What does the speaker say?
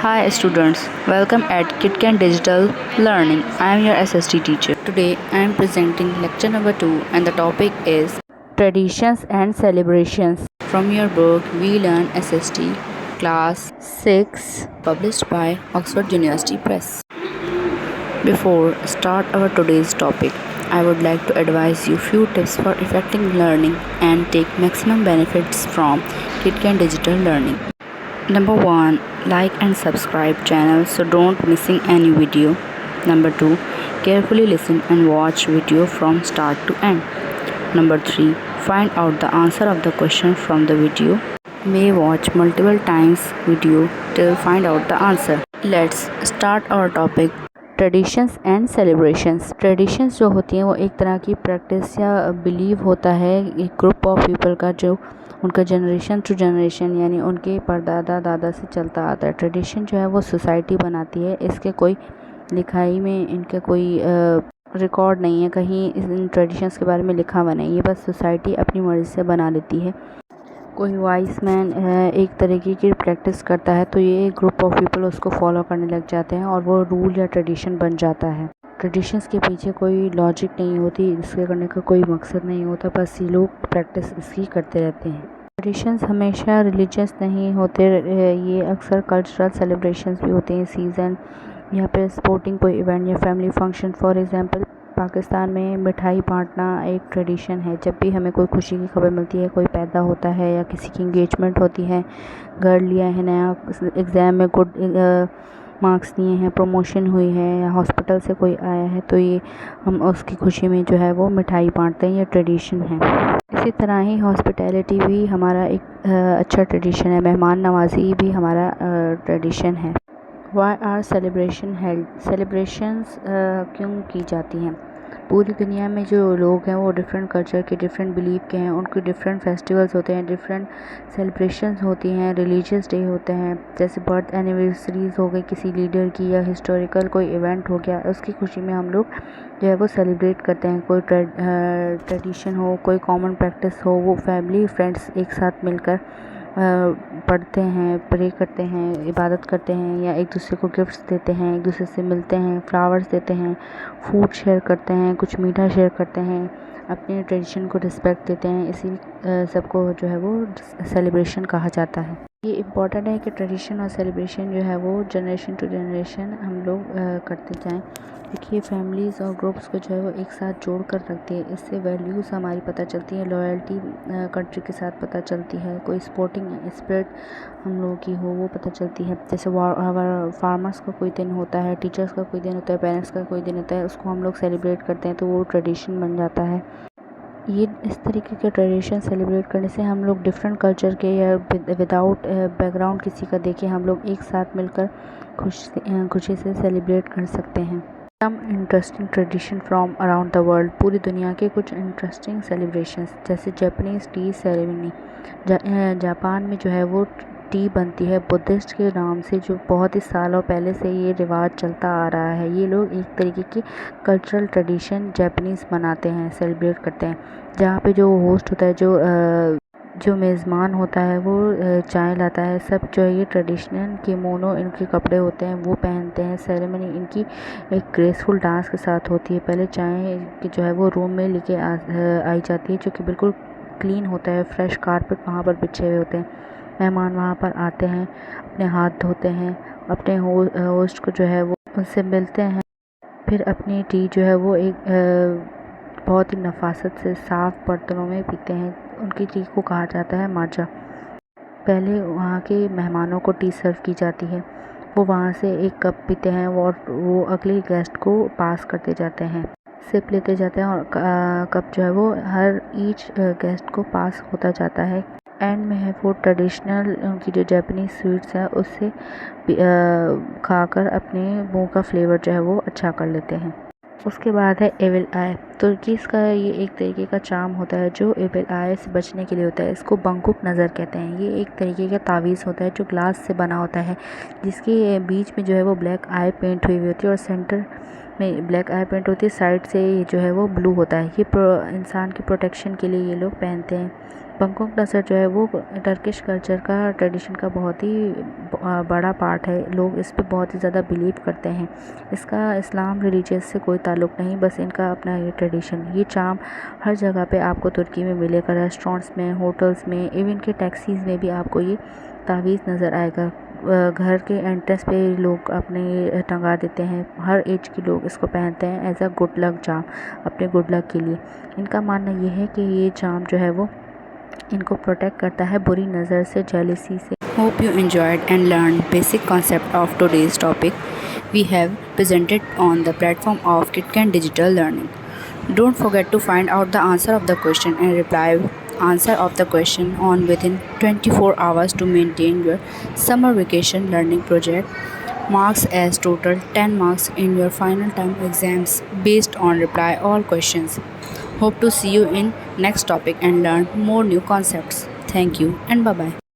Hi students, welcome at KitKan Digital Learning. I am your SST teacher. Today I am presenting lecture number 2 and the topic is Traditions and Celebrations. From your book We Learn SST Class 6 published by Oxford University Press. Before start our today's topic, I would like to advise you few tips for effective learning and take maximum benefits from KitKan Digital Learning. Number 1, like and subscribe channel so don't missing any video. Number 2, carefully listen and watch video from start to end. Number 3, find out the answer of the question from the video. May watch multiple times video till find out the answer. Let's start our topic. Traditions and celebrations. Traditions जो होती हैं वो एक तरह की practice या believe होता है एक ग्रुप ऑफ पीपल का जो उनका जनरेशन टू जनरेशन यानी उनके परदादा दादा से चलता आता है। ट्रेडिशन जो है वो सोसाइटी बनाती है, इसके कोई लिखाई में इनके कोई रिकॉर्ड नहीं है, कहीं इन ट्रेडिशंस के बारे में लिखा हुआ नहीं, ये बस सोसाइटी अपनी मर्ज़ी से बना लेती है। कोई वाइस मैन एक तरीके की प्रैक्टिस करता है तो ये ग्रुप ऑफ पीपल उसको फॉलो करने लग जाते हैं और वो रूल या ट्रेडिशन बन जाता है। ट्रेडिशंस के पीछे कोई लॉजिक नहीं होती, इसके करने का कोई मकसद नहीं होता, बस ये लोग प्रैक्टिस इसकी करते रहते हैं। ट्रेडिशंस हमेशा रिलीजियस नहीं होते, ये अक्सर कल्चरल सेलिब्रेशंस भी होते हैं, सीज़न या फिर स्पोर्टिंग कोई इवेंट या family function. For example Pakistan में मिठाई बांटना एक ट्रेडिशन है। जब भी हमें कोई खुशी की खबर मिलती है, कोई पैदा होता है या किसी की इंगेजमेंट होती है, घर लिया है नया, एग्ज़ाम में गुड मार्क्स लिए हैं, प्रमोशन हुई है या हॉस्पिटल से कोई आया है, तो ये हम उसकी खुशी में जो है वो मिठाई बांटते हैं, ये ट्रेडिशन है। इसी तरह ही हॉस्पिटैलिटी भी हमारा एक अच्छा ट्रेडिशन है, मेहमान नवाजी भी हमारा ट्रेडिशन है। Why are celebration held? Celebrations क्यों की जाती हैं? पूरी दुनिया में जो लोग हैं वो डिफरेंट कल्चर के, डिफरेंट बिलीव के हैं, उनके डिफरेंट फेस्टिवल्स होते हैं, डिफरेंट सेलिब्रेशंस होती हैं, रिलीजियस डे होते हैं, जैसे बर्थ एनिवर्सरीज हो गई किसी लीडर की या हिस्टोरिकल कोई इवेंट हो गया, उसकी खुशी में हम लोग जो है वो सेलिब्रेट करते हैं। कोई ट्रेडिशन हो, कोई कॉमन प्रैक्टिस हो, वो फैमिली फ्रेंड्स एक साथ मिलकर पढ़ते हैं, प्रे करते हैं, इबादत करते हैं या एक दूसरे को गिफ्ट्स देते हैं, एक दूसरे से मिलते हैं, फ्लावर्स देते हैं, फूड शेयर करते हैं, कुछ मीठा शेयर करते हैं, अपने ट्रेडिशन को रिस्पेक्ट देते हैं। इसी सबको जो है वो सेलिब्रेशन कहा जाता है। ये इम्पॉर्टेंट है कि ट्रेडिशन और सेलिब्रेशन जो है वो जनरेशन टू जनरेशन हम लोग करते जाएं, क्योंकि ये फैमिलीज़ और ग्रुप्स को जो है वो एक साथ जोड़ कर रखती है। इससे वैल्यूज़ हमारी पता चलती है, लॉयल्टी कंट्री के साथ पता चलती है, कोई स्पोर्टिंग स्पिरिट हम लोगों की हो वो पता चलती है। जैसे फार्मर्स का कोई दिन होता है, टीचर्स का कोई दिन होता है, पेरेंट्स का कोई दिन होता है, उसको हम लोग सेलिब्रेट करते हैं तो वो ट्रेडिशन बन जाता है। ये इस तरीके के ट्रेडिशन सेलिब्रेट करने से हम लोग डिफरेंट कल्चर के या विदाउट बैकग्राउंड किसी का देखे हम लोग एक साथ मिलकर खुशी से सेलिब्रेट कर सकते हैं। Some interesting tradition from around the world. पूरी दुनिया के कुछ इंटरेस्टिंग सेलिब्रेशंस, जैसे जापानीज़ टी सेरेमनी। जापान में जो है वो टी बनती है बुद्धिस्ट के नाम से, जो बहुत ही सालों पहले से ये रिवाज चलता आ रहा है। ये लोग एक तरीके की कल्चरल ट्रेडिशन जापानीज़ मनाते हैं, सेलिब्रेट करते हैं, जहाँ पे जो होस्ट होता है, जो मेज़बान होता है वो चाय लाता है, सब जो है ये ट्रेडिशनल किमोनो इनके कपड़े होते हैं वो पहनते हैं। सेरेमनी इनकी एक ग्रेसफुल डांस के साथ होती है। पहले चाय की जो है वो रूम में लेके आई जाती है, जो कि बिल्कुल क्लीन होता है, फ्रेश कारपेट वहाँ पर बिछे हुए होते हैं। मेहमान वहाँ पर आते हैं, अपने हाथ धोते हैं, अपने होस्ट को जो है वो उनसे मिलते हैं, फिर अपनी टी जो है वो एक बहुत ही नफासत से साफ़ बर्तनों में पीते हैं। उनकी टी को कहा जाता है माचा। पहले वहाँ के मेहमानों को टी सर्व की जाती है, वो वहाँ से एक कप पीते हैं और वो अगले गेस्ट को पास करते जाते हैं, सिप लेते जाते हैं और कप जो है वो हर ईच गेस्ट को पास होता जाता है। एंड में है वो ट्रेडिशनल उनकी जो जापानीज़ स्वीट्स है उससे खाकर अपने मुंह का फ्लेवर जो है वो अच्छा कर लेते हैं। उसके बाद है एविल आई। तुर्कीज़ का ये एक तरीके का चार्म होता है जो एविल आई से बचने के लिए होता है। इसको बंकुक नज़र कहते हैं। ये एक तरीके का तावीज़ होता है जो ग्लास से बना होता है, जिसके बीच में जो है वो ब्लैक आई पेंट हुई होती है और सेंटर में ब्लैक आई पेंट होती है, साइड से जो है वो ब्लू होता है। ये इंसान की प्रोटेक्शन के लिए ये लोग पहनते हैं। बंकोक डेजर्ट जो है वो टर्किश कल्चर का ट्रेडिशन का बहुत ही बड़ा पार्ट है। लोग इस पे बहुत ही ज़्यादा बिलीव करते हैं। इसका इस्लाम रिलीजियस से कोई ताल्लुक़ नहीं, बस इनका अपना ये ट्रेडिशन। ये चाम हर जगह पे आपको तुर्की में मिलेगा, रेस्टोरेंट्स में, होटल्स में, इवन के टैक्सीज़ में भी आपको ये तावीज़ नज़र आएगा। घर के एंट्रेंस पे लोग अपने टंगा देते हैं। हर एज के लोग इसको पहनते हैं एज अ गुड लक चाम, अपने गुड लक के लिए। इनका मानना ये है कि ये चाम जो है वो इनको प्रोटेक्ट करता है बुरी नज़र से, जेलसी से। Hope you enjoyed and learned basic concept of today's topic we have presented on the platform of KitKat Digital Learning. Don't forget to find out the answer of the question and reply answer of the question on within 24 hours to maintain your summer vacation learning project marks as total 10 marks in your final term exams based on reply all questions. Hope to see you in next topic and learn more new concepts. Thank you and bye bye.